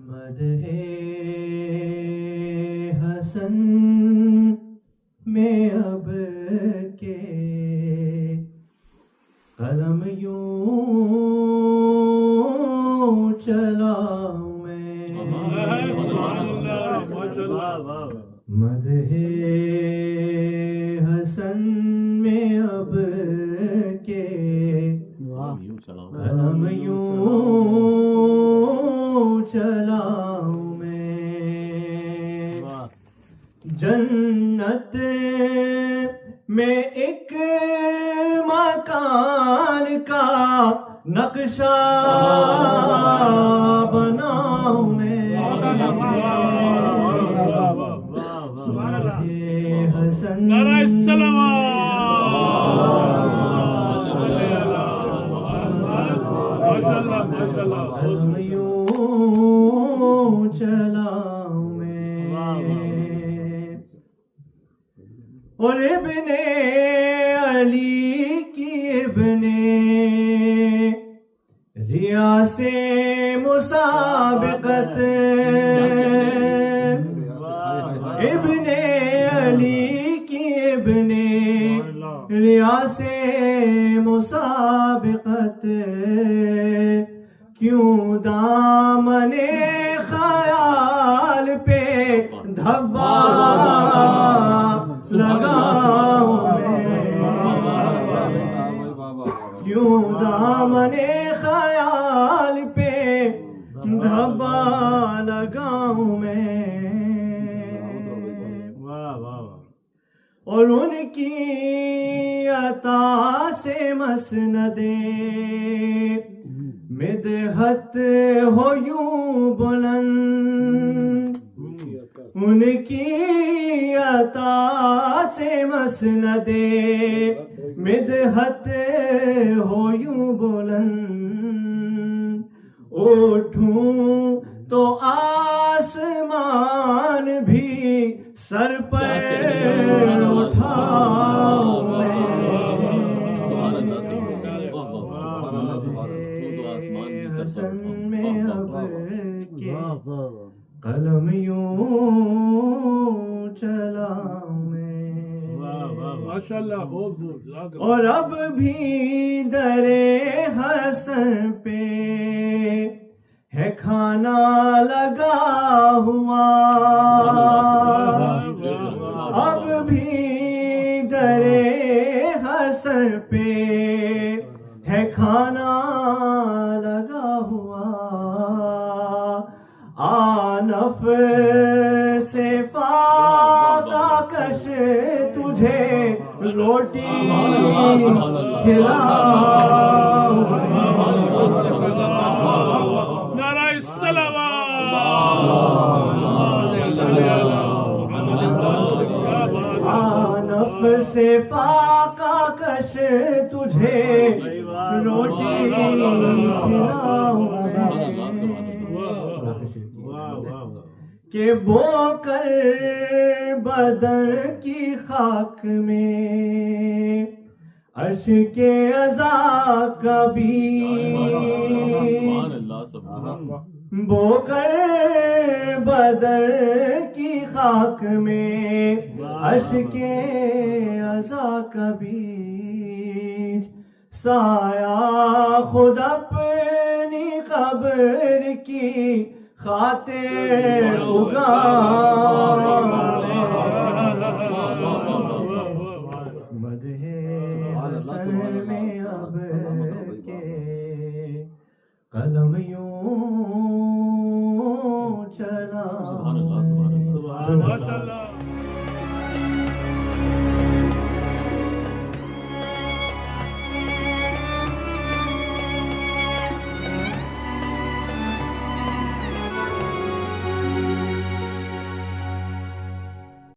مدح حسن میں اب کے قلم یوں چلاؤں میں، مدح حسن میں اب کے قلم یوں چلاؤں میں، جنت میں ایک مکان کا نقشہ بناؤں میں، حسن قلم یوں چلاؤں میں، اور ابن علی کی ابن ریاض مسابقت، ابن علی کی ابن ریاض مسابقت، کیوں دامن خیال پہ دھبا لگاؤں میں، کیوں دامن خیال پہ دھبا لگاؤں میں، اور ان کی عطا سے مسند مدحت ہو یوں بلند، ان کی عطا سے مسند مدحت ہو یوں بلند، اٹھوں تو آسمان بھی سر پر اٹھاؤں میں، حسن میں اب کے قلم یوں چلاؤں میں، اور اب بھی در حسن پہ ہے کھانا لگا ہوا، اب بھی در حسن پہ ہے کھانا لگا ہوا، آنف سے فاقہ کش تجھے روٹی کھلاؤں، آنف سے فاقہ کش تجھے روٹی کھلاؤں کہ بو کر بدن کی خاک میں اشک عزا کا بیج، بو کر بدر کی خاک میں اشک عزا کا بیج، سایہ خود اپنی قبر کی خاطر اگاؤں،